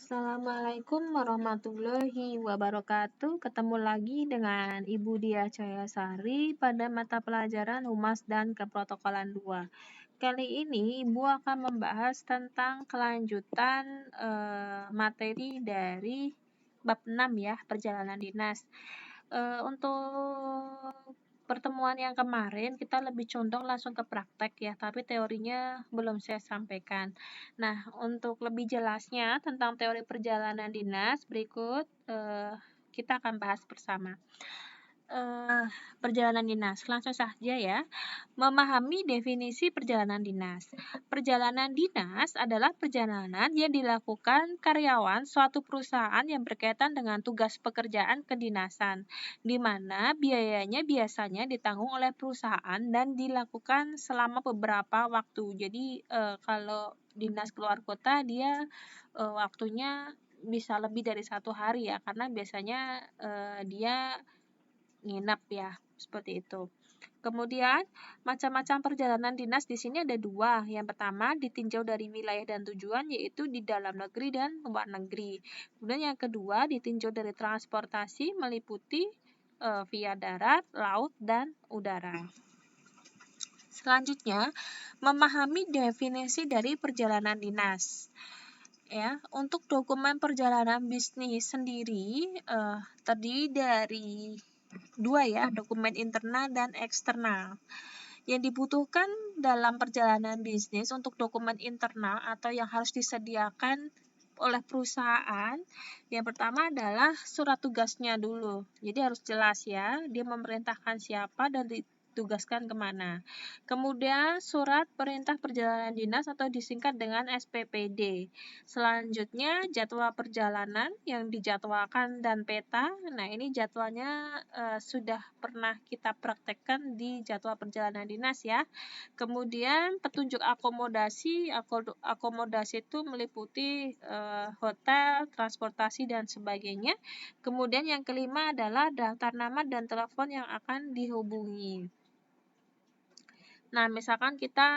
Assalamualaikum warahmatullahi wabarakatuh. Ketemu lagi dengan Ibu Diah Cahayasari pada mata pelajaran Humas dan Keprotokolan 2. Kali ini Ibu akan membahas tentang kelanjutan materi dari bab 6 ya, perjalanan dinas. Untuk pertemuan yang kemarin kita lebih condong langsung ke praktek ya, tapi teorinya belum saya sampaikan. Nah, untuk lebih jelasnya tentang teori perjalanan dinas, berikut kita akan bahas bersama. Perjalanan dinas, langsung saja ya. Memahami definisi perjalanan dinas. Perjalanan dinas adalah perjalanan yang dilakukan karyawan suatu perusahaan yang berkaitan dengan tugas pekerjaan kedinasan, di mana biayanya biasanya ditanggung oleh perusahaan dan dilakukan selama beberapa waktu. Jadi kalau dinas keluar kota dia waktunya bisa lebih dari 1 hari ya, karena biasanya dia nginep ya, seperti itu. Kemudian, macam-macam perjalanan dinas di sini ada 2. Yang pertama, ditinjau dari wilayah dan tujuan, yaitu di dalam negeri dan luar negeri. Kemudian yang kedua, ditinjau dari transportasi, meliputi via darat, laut, dan udara. Selanjutnya, memahami definisi dari perjalanan dinas. Ya, untuk dokumen perjalanan bisnis sendiri terdiri dari 2 ya, dokumen internal dan eksternal. Yang dibutuhkan dalam perjalanan bisnis untuk dokumen internal atau yang harus disediakan oleh perusahaan, yang pertama adalah surat tugasnya dulu. Jadi harus jelas ya, dia memerintahkan siapa dan ditugaskan kemana. Kemudian surat perintah perjalanan dinas atau disingkat dengan SPPD. Selanjutnya jadwal perjalanan yang dijadwalkan dan peta. Nah, ini jadwalnya sudah pernah kita praktekkan di jadwal perjalanan dinas ya. Kemudian petunjuk akomodasi. Akomodasi itu meliputi hotel, transportasi, dan sebagainya. Kemudian yang kelima adalah daftar nama dan telepon yang akan dihubungi. Nah, misalkan kita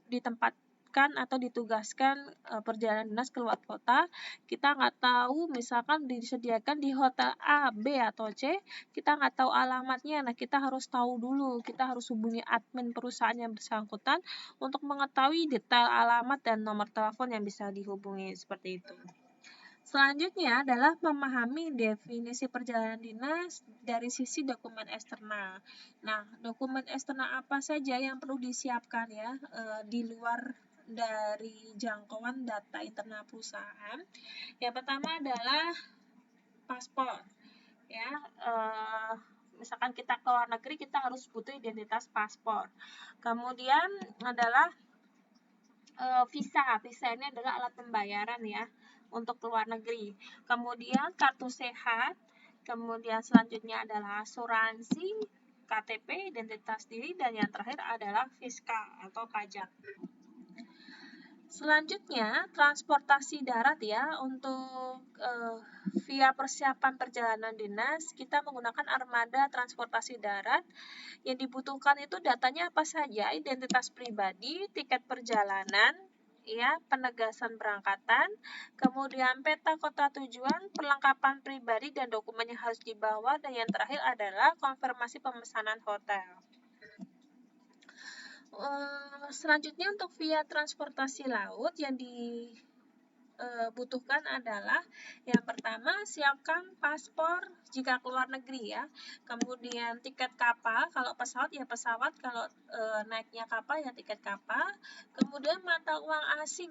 ditempatkan atau ditugaskan perjalanan dinas keluar kota, kita nggak tahu misalkan disediakan di hotel A, B, atau C, kita nggak tahu alamatnya. Nah, kita harus tahu dulu, kita harus hubungi admin perusahaan yang bersangkutan untuk mengetahui detail alamat dan nomor telepon yang bisa dihubungi, seperti itu. Selanjutnya adalah memahami definisi perjalanan dinas dari sisi dokumen eksternal. Nah, dokumen eksternal apa saja yang perlu disiapkan ya di luar dari jangkauan data internal perusahaan? Yang pertama adalah paspor. Ya, misalkan kita ke luar negeri, kita harus butuh identitas paspor. Kemudian adalah visa. Visa ini adalah alat pembayaran ya untuk luar negeri. Kemudian kartu sehat. Kemudian selanjutnya adalah asuransi, KTP, identitas diri, dan yang terakhir adalah fiskal atau pajak. Selanjutnya, transportasi darat ya. Untuk via persiapan perjalanan dinas, kita menggunakan armada transportasi darat. Yang dibutuhkan itu datanya apa saja? Identitas pribadi, tiket perjalanan, ya, penegasan berangkatan, kemudian peta kota tujuan, perlengkapan pribadi dan dokumen yang harus dibawa, dan yang terakhir adalah konfirmasi pemesanan hotel. Selanjutnya untuk via transportasi laut yang dibutuhkan adalah yang pertama siapkan paspor jika keluar negeri ya, kemudian tiket kapal, kalau pesawat ya pesawat, kalau naiknya kapal ya tiket kapal, kemudian mata uang asing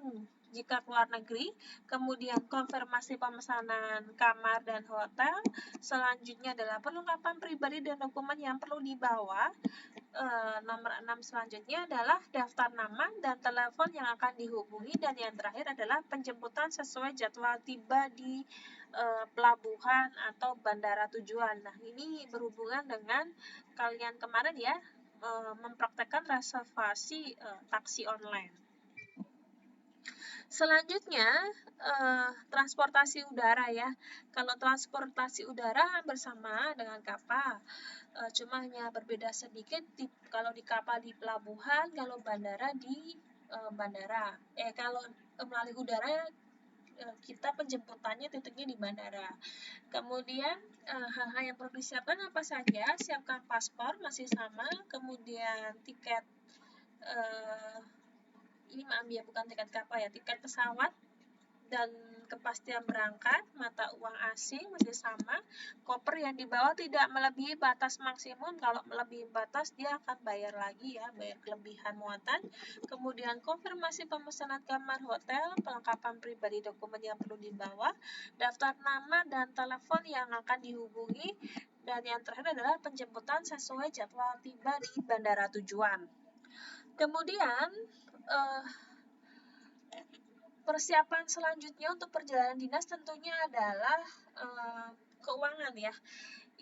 jika keluar negeri, kemudian konfirmasi pemesanan kamar dan hotel. Selanjutnya adalah perlengkapan pribadi dan dokumen yang perlu dibawa. Nomor 6 selanjutnya adalah daftar nama dan telepon yang akan dihubungi, dan yang terakhir adalah penjemputan sesuai jadwal tiba di pelabuhan atau bandara tujuan. Nah, ini berhubungan dengan kalian kemarin ya mempraktekkan reservasi taksi online. Selanjutnya, transportasi udara ya. Kalau transportasi udara bersama dengan kapal, cuma hanya berbeda sedikit. Kalau di kapal di pelabuhan, kalau bandara di bandara. Kalau melalui udara kita penjemputannya titiknya di bandara. Kemudian hal-hal yang perlu disiapkan apa saja? Siapkan paspor masih sama, kemudian tiket ini maaf ya, bukan tiket kapal ya, tiket pesawat dan kepastian berangkat, mata uang asing masih sama, koper yang dibawa tidak melebihi batas maksimum, kalau melebihi batas dia akan bayar lagi ya, bayar kelebihan muatan. Kemudian konfirmasi pemesanan kamar hotel, pelengkapan pribadi dokumen yang perlu dibawa, daftar nama dan telepon yang akan dihubungi, dan yang terakhir adalah penjemputan sesuai jadwal tiba di bandara tujuan. Kemudian persiapan selanjutnya untuk perjalanan dinas tentunya adalah keuangan ya.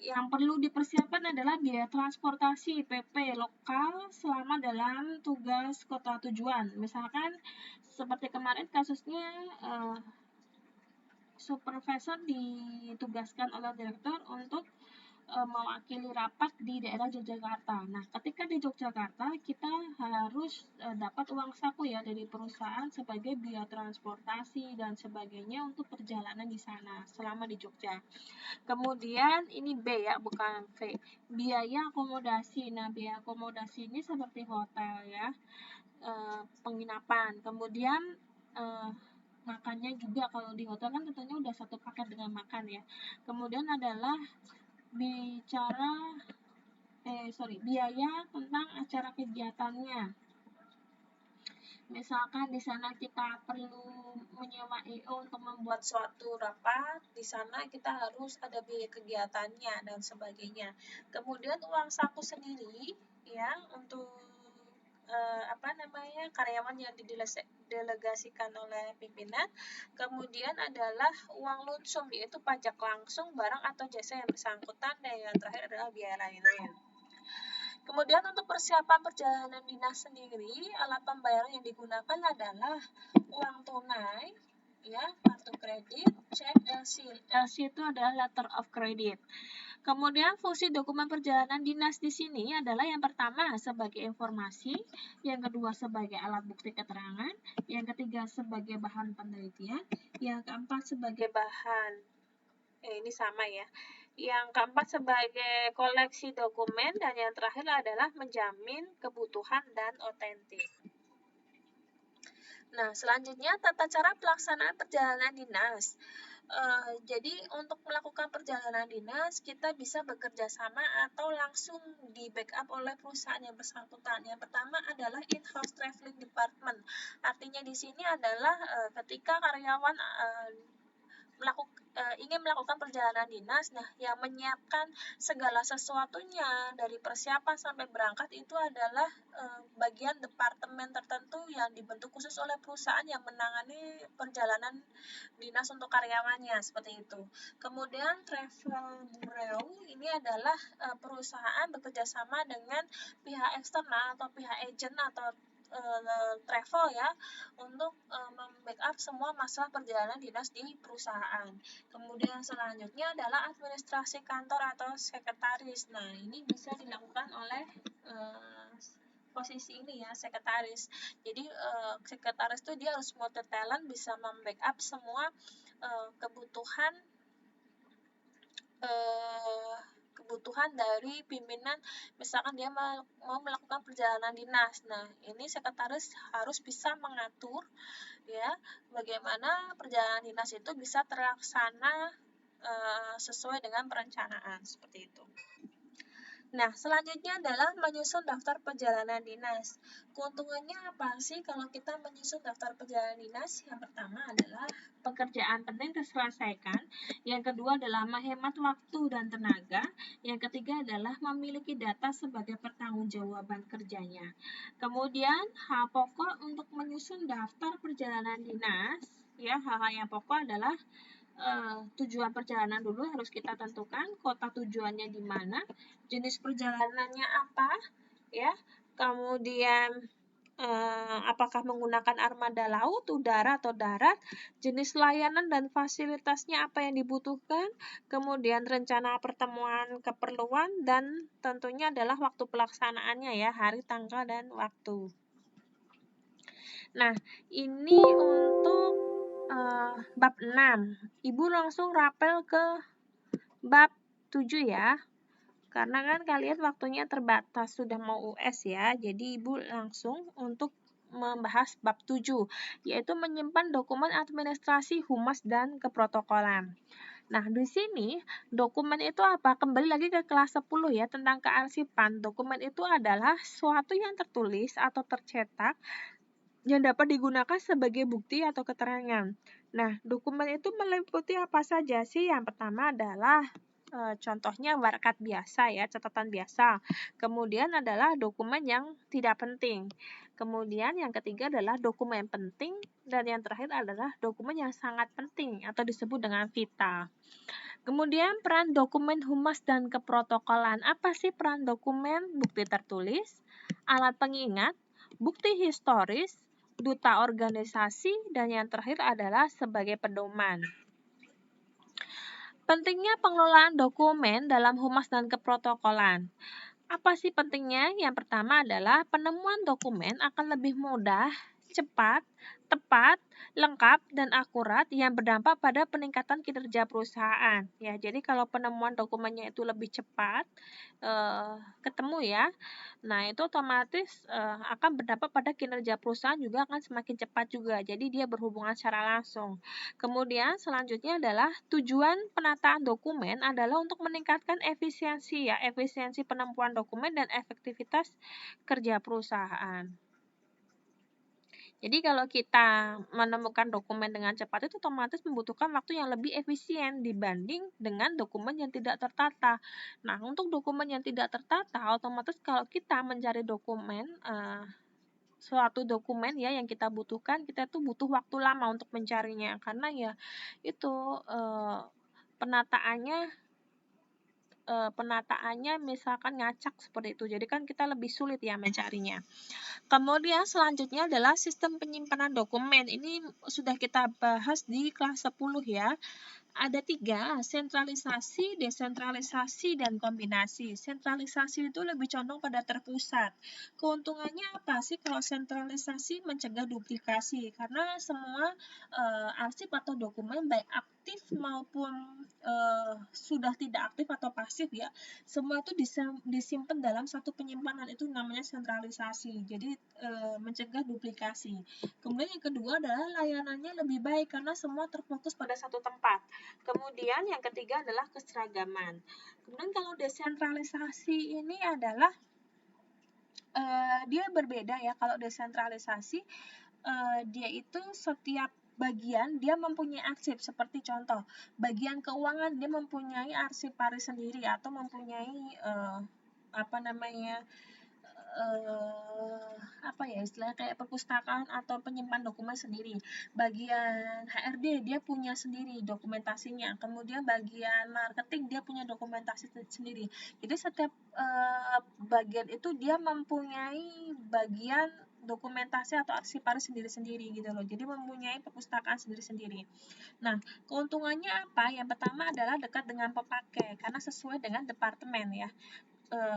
Yang perlu dipersiapkan adalah biaya transportasi PP lokal selama dalam tugas kota tujuan. Misalkan seperti kemarin kasusnya supervisor ditugaskan oleh direktur untuk mewakili rapat di daerah Yogyakarta. Nah, ketika di Yogyakarta kita harus dapat uang saku ya dari perusahaan sebagai biaya transportasi dan sebagainya untuk perjalanan di sana selama di Jogja. Kemudian ini B ya, bukan V. Biaya akomodasi. Nah, biaya akomodasi ini seperti hotel ya, penginapan. Kemudian makannya juga, kalau di hotel kan tentunya udah satu paket dengan makan ya. Kemudian adalah biaya tentang acara kegiatannya. Misalkan di sana kita perlu menyewa EO untuk membuat suatu rapat, di sana kita harus ada biaya kegiatannya dan sebagainya. Kemudian uang saku sendiri ya untuk karyawan yang didelegasikan oleh pimpinan. Kemudian adalah uang lunsum, yaitu pajak langsung, barang atau jasa yang bersangkutan, dan yang terakhir adalah biaya lain-lain. Kemudian untuk persiapan perjalanan dinas sendiri, alat pembayaran yang digunakan adalah uang tunai, ya, kartu kredit, cek, LC. LC itu adalah letter of credit. Kemudian fungsi dokumen perjalanan dinas di sini adalah yang pertama sebagai informasi, yang kedua sebagai alat bukti keterangan, yang ketiga sebagai bahan penelitian, yang keempat sebagai bahan ini sama ya. Yang keempat sebagai koleksi dokumen, dan yang terakhir adalah menjamin kebutuhan dan otentik. Nah, selanjutnya tata cara pelaksanaan perjalanan dinas. Jadi untuk melakukan perjalanan dinas kita bisa bekerja sama atau langsung di backup oleh perusahaan yang bersangkutan. Yang pertama adalah in-house traveling department. Artinya di sini adalah ketika karyawan ingin melakukan perjalanan dinas, nah yang menyiapkan segala sesuatunya dari persiapan sampai berangkat itu adalah bagian departemen tertentu yang dibentuk khusus oleh perusahaan yang menangani perjalanan dinas untuk karyawannya, seperti itu. Kemudian travel bureau ini adalah perusahaan bekerjasama dengan pihak eksternal atau pihak agent atau travel ya untuk membackup semua masalah perjalanan dinas di perusahaan. Kemudian selanjutnya adalah administrasi kantor atau sekretaris. Nah, ini bisa dilakukan oleh posisi ini ya, sekretaris. Jadi sekretaris itu dia harus multi talent, bisa membackup semua kebutuhan dari pimpinan. Misalkan dia mau melakukan perjalanan dinas, nah ini sekretaris harus bisa mengatur ya bagaimana perjalanan dinas itu bisa terlaksana sesuai dengan perencanaan, seperti itu. Nah, selanjutnya adalah menyusun daftar perjalanan dinas. Keuntungannya apa sih kalau kita menyusun daftar perjalanan dinas? Yang pertama adalah pekerjaan penting terselesaikan. Yang kedua adalah menghemat waktu dan tenaga. Yang ketiga adalah memiliki data sebagai pertanggungjawaban kerjanya. Kemudian, hal pokok untuk menyusun daftar perjalanan dinas, ya, hal-hal yang pokok adalah tujuan perjalanan dulu harus kita tentukan, kota tujuannya di mana, jenis perjalanannya apa, ya, kemudian apakah menggunakan armada laut, udara, atau darat, jenis layanan dan fasilitasnya apa yang dibutuhkan, kemudian rencana pertemuan keperluan, dan tentunya adalah waktu pelaksanaannya ya, hari, tanggal, dan waktu. Nah, ini untuk bab 6. Ibu langsung rapel ke bab 7 ya. Karena kan kalian waktunya terbatas, sudah mau US ya. Jadi Ibu langsung untuk membahas bab 7, yaitu menyimpan dokumen administrasi, humas, dan keprotokolan. Nah, di sini dokumen itu apa? Kembali lagi ke kelas 10 ya, tentang kearsipan. Dokumen itu adalah suatu yang tertulis atau tercetak yang dapat digunakan sebagai bukti atau keterangan. Nah, dokumen itu meliputi apa saja sih? Yang pertama adalah contohnya warakat biasa ya, catatan biasa. Kemudian adalah dokumen yang tidak penting. Kemudian yang ketiga adalah dokumen penting, dan yang terakhir adalah dokumen yang sangat penting atau disebut dengan vital. Kemudian peran dokumen humas dan keprotokolan. Apa sih peran dokumen? Bukti tertulis, alat pengingat, bukti historis, duta organisasi, dan yang terakhir adalah sebagai pedoman. Pentingnya pengelolaan dokumen dalam humas dan keprotokolan. Apa sih pentingnya? Yang pertama adalah penemuan dokumen akan lebih mudah, cepat, tepat, lengkap, dan akurat yang berdampak pada peningkatan kinerja perusahaan. Ya, jadi kalau penemuan dokumennya itu lebih cepat, ketemu ya. Nah, itu otomatis akan berdampak pada kinerja perusahaan juga akan semakin cepat juga. Jadi dia berhubungan secara langsung. Kemudian selanjutnya adalah tujuan penataan dokumen adalah untuk meningkatkan efisiensi ya, efisiensi penemuan dokumen dan efektivitas kerja perusahaan. Jadi kalau kita menemukan dokumen dengan cepat itu otomatis membutuhkan waktu yang lebih efisien dibanding dengan dokumen yang tidak tertata. Nah, untuk dokumen yang tidak tertata, otomatis kalau kita mencari dokumen, suatu dokumen ya yang kita butuhkan, kita tuh butuh waktu lama untuk mencarinya karena ya itu penataannya misalkan ngacak seperti itu. Jadi kan kita lebih sulit ya mencarinya. Kemudian selanjutnya adalah sistem penyimpanan dokumen. Ini sudah kita bahas di kelas 10 ya. Ada 3, sentralisasi, desentralisasi, dan kombinasi. Sentralisasi itu lebih condong pada terpusat. Keuntungannya apa sih kalau sentralisasi? Mencegah duplikasi, karena semua arsip atau dokumen baik aktif maupun sudah tidak aktif atau pasif ya, semua itu disimpan dalam satu penyimpanan, itu namanya sentralisasi. Jadi mencegah duplikasi. Kemudian yang kedua adalah layanannya lebih baik karena semua terfokus pada satu tempat. Kemudian yang ketiga adalah keseragaman. Kemudian kalau desentralisasi ini adalah dia berbeda ya. Kalau desentralisasi dia itu setiap bagian dia mempunyai arsip, seperti contoh bagian keuangan dia mempunyai arsipari sendiri atau mempunyai istilahnya kayak perpustakaan atau penyimpan dokumen sendiri. Bagian HRD dia punya sendiri dokumentasinya. Kemudian bagian marketing dia punya dokumentasi sendiri. Jadi setiap bagian itu dia mempunyai bagian dokumentasi atau arsipari sendiri-sendiri gitu loh. Jadi mempunyai perpustakaan sendiri-sendiri. Nah, keuntungannya apa? Yang pertama adalah dekat dengan pepakai karena sesuai dengan departemen ya.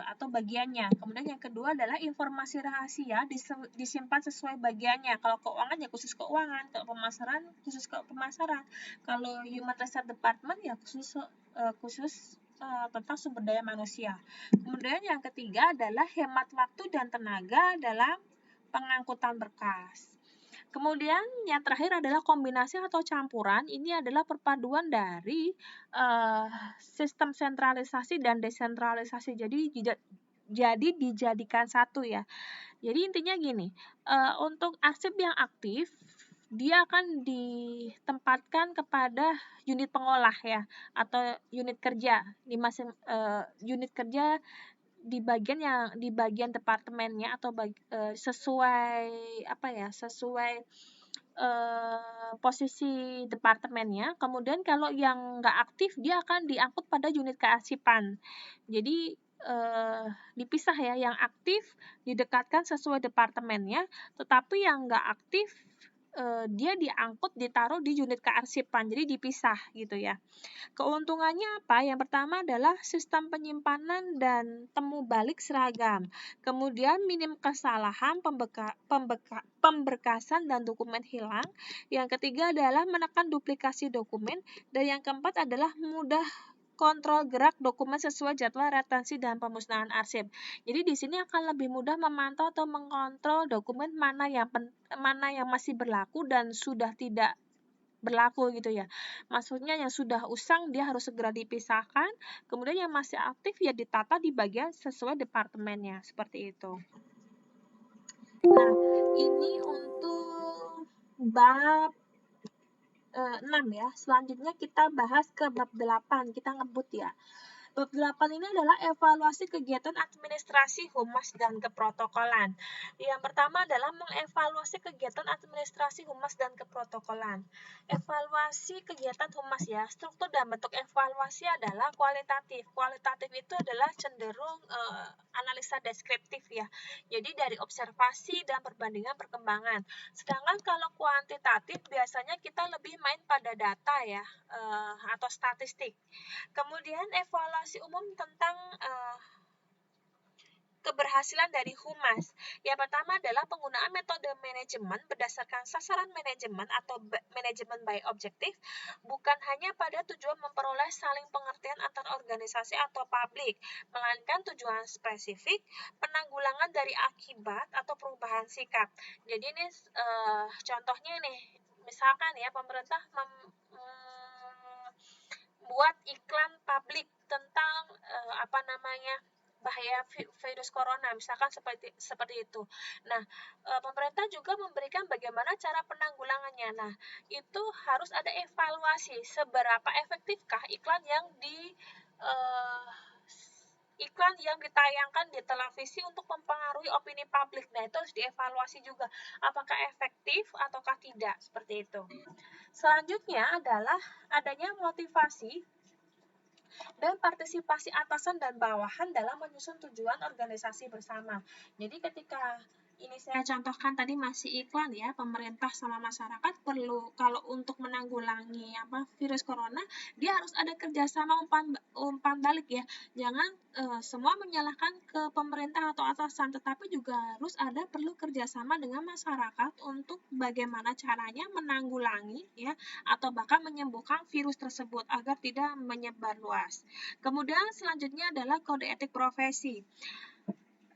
Atau bagiannya. Kemudian yang kedua adalah informasi rahasia disimpan sesuai bagiannya. Kalau keuangan ya khusus keuangan, kalau pemasaran khusus pemasaran. Kalau human resource department ya khusus tentang sumber daya manusia. Kemudian yang ketiga adalah hemat waktu dan tenaga dalam pengangkutan berkas. Kemudian yang terakhir adalah kombinasi atau campuran. Ini adalah perpaduan dari sistem sentralisasi dan desentralisasi. Jadi dijadikan satu ya. Jadi intinya gini, untuk arsip yang aktif dia akan ditempatkan kepada unit pengolah ya, atau unit kerja di masing unit kerja di bagian departemennya atau sesuai posisi departemennya. Kemudian kalau yang nggak aktif dia akan diangkut pada unit kearsipan. Jadi dipisah ya, yang aktif didekatkan sesuai departemennya, tetapi yang nggak aktif dia diangkut, ditaruh di unit kearsipan, jadi dipisah gitu ya. Keuntungannya apa? Yang pertama adalah sistem penyimpanan dan temu balik seragam. Kemudian minim kesalahan, pemberkasan dan dokumen hilang. Yang ketiga adalah menekan duplikasi dokumen. Dan yang keempat adalah mudah kontrol gerak dokumen sesuai jadwal retensi dan pemusnahan arsip. Jadi di sini akan lebih mudah memantau atau mengontrol dokumen mana yang masih berlaku dan sudah tidak berlaku gitu ya. Maksudnya yang sudah usang dia harus segera dipisahkan, kemudian yang masih aktif ya ditata di bagian sesuai departemennya, seperti itu. Nah, ini untuk bab 6 ya. Selanjutnya kita bahas ke bab 8, kita ngebut ya. Bab 8 ini adalah evaluasi kegiatan administrasi humas dan keprotokolan. Yang pertama adalah mengevaluasi kegiatan administrasi humas dan keprotokolan. Evaluasi kegiatan humas ya, struktur dan bentuk evaluasi adalah kualitatif. Kualitatif itu adalah cenderung analisa deskriptif ya. Jadi dari observasi dan perbandingan perkembangan. Sedangkan kalau kuantitatif biasanya kita lebih main pada data ya, atau statistik. Kemudian evaluasi umum tentang keberhasilan dari humas. Yang pertama adalah penggunaan metode manajemen berdasarkan sasaran manajemen atau manajemen by objektif, bukan hanya pada tujuan memperoleh saling pengertian antar organisasi atau publik, melainkan tujuan spesifik penanggulangan dari akibat atau perubahan sikap. Jadi ini contohnya nih, misalkan ya pemerintah buat iklan publik tentang bahaya virus corona, misalkan seperti itu. Nah, pemerintah juga memberikan bagaimana cara penanggulangannya. Nah, itu harus ada evaluasi seberapa efektifkah iklan yang ditayangkan di televisi untuk mempengaruhi opini publik. Nah, itu harus dievaluasi juga. Apakah efektif ataukah tidak, seperti itu. Selanjutnya adalah adanya motivasi dan partisipasi atasan dan bawahan dalam menyusun tujuan organisasi bersama. Jadi ketika ini saya contohkan tadi masih iklan ya, pemerintah sama masyarakat perlu kalau untuk menanggulangi virus corona, dia harus ada kerjasama umpan balik ya. Jangan semua menyalahkan ke pemerintah atau atasan, tetapi juga harus ada perlu kerjasama dengan masyarakat untuk bagaimana caranya menanggulangi ya, atau bahkan menyembuhkan virus tersebut agar tidak menyebar luas. Kemudian selanjutnya adalah kode etik profesi.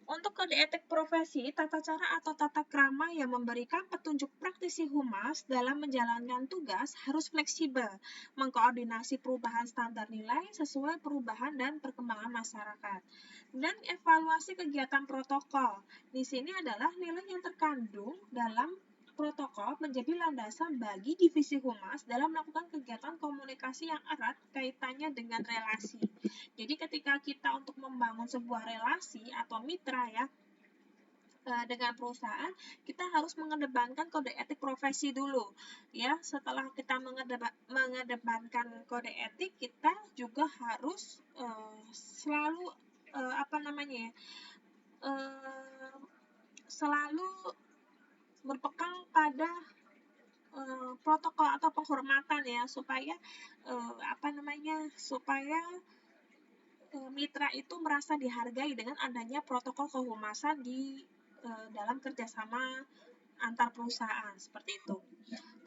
Untuk kode etik profesi, tata cara atau tata krama yang memberikan petunjuk praktisi humas dalam menjalankan tugas harus fleksibel, mengkoordinasi perubahan standar nilai sesuai perubahan dan perkembangan masyarakat. Dan evaluasi kegiatan protokol. Di sini adalah nilai yang terkandung dalam protokol menjadi landasan bagi divisi humas dalam melakukan kegiatan komunikasi yang erat kaitannya dengan relasi. Jadi ketika kita untuk membangun sebuah relasi atau mitra ya dengan perusahaan, kita harus mengedepankan kode etik profesi dulu ya. Setelah kita mengedepankan kode etik, kita juga harus selalu selalu berpegang pada protokol atau penghormatan ya, supaya mitra itu merasa dihargai dengan adanya protokol kehumasan di dalam kerjasama antar perusahaan, seperti itu.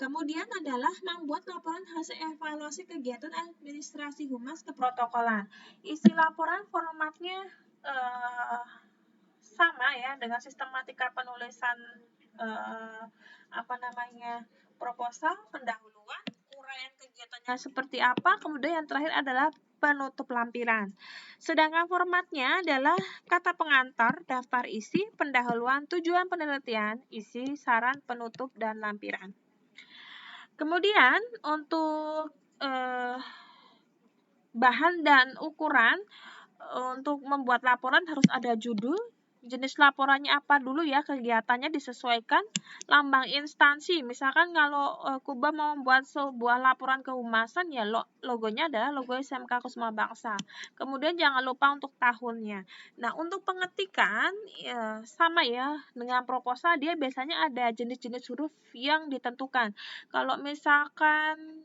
Kemudian adalah membuat laporan hasil evaluasi kegiatan administrasi humas keprotokolan. Isi laporan formatnya sama ya dengan sistematika penulisan proposal, pendahuluan, uraian kegiatannya seperti apa, kemudian yang terakhir adalah penutup lampiran. Sedangkan formatnya adalah kata pengantar, daftar isi, pendahuluan, tujuan penelitian, isi, saran, penutup, dan lampiran. Kemudian untuk bahan dan ukuran untuk membuat laporan harus ada judul, jenis laporannya apa dulu ya, kegiatannya disesuaikan lambang instansi. Misalkan kalau Kuba mau membuat sebuah laporan kehumasan, ya logonya adalah logo SMK Kusuma Bangsa. Kemudian jangan lupa untuk tahunnya. Nah, untuk pengetikan ya, sama ya dengan proposal, dia biasanya ada jenis-jenis huruf yang ditentukan. Kalau misalkan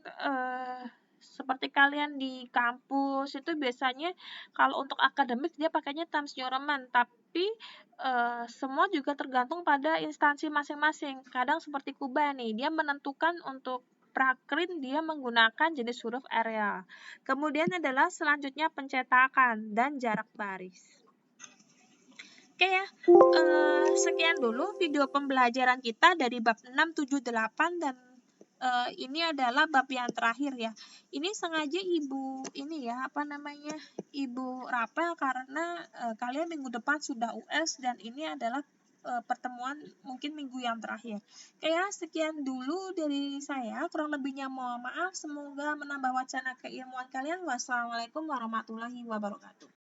seperti kalian di kampus itu biasanya kalau untuk akademik dia pakainya Times New Roman, tapi semua juga tergantung pada instansi masing-masing. Kadang seperti Kuba nih, dia menentukan untuk prakrint dia menggunakan jenis huruf Arial. Kemudian adalah selanjutnya pencetakan dan jarak baris. Oke ya, sekian dulu video pembelajaran kita dari bab 6, 7, 8 dan ini adalah bab yang terakhir ya. Ini sengaja Ibu rapel karena kalian minggu depan sudah US dan ini adalah pertemuan mungkin minggu yang terakhir. Oke ya, sekian dulu dari saya. Kurang lebihnya mohon maaf. Semoga menambah wacana keilmuan kalian. Wassalamualaikum warahmatullahi wabarakatuh.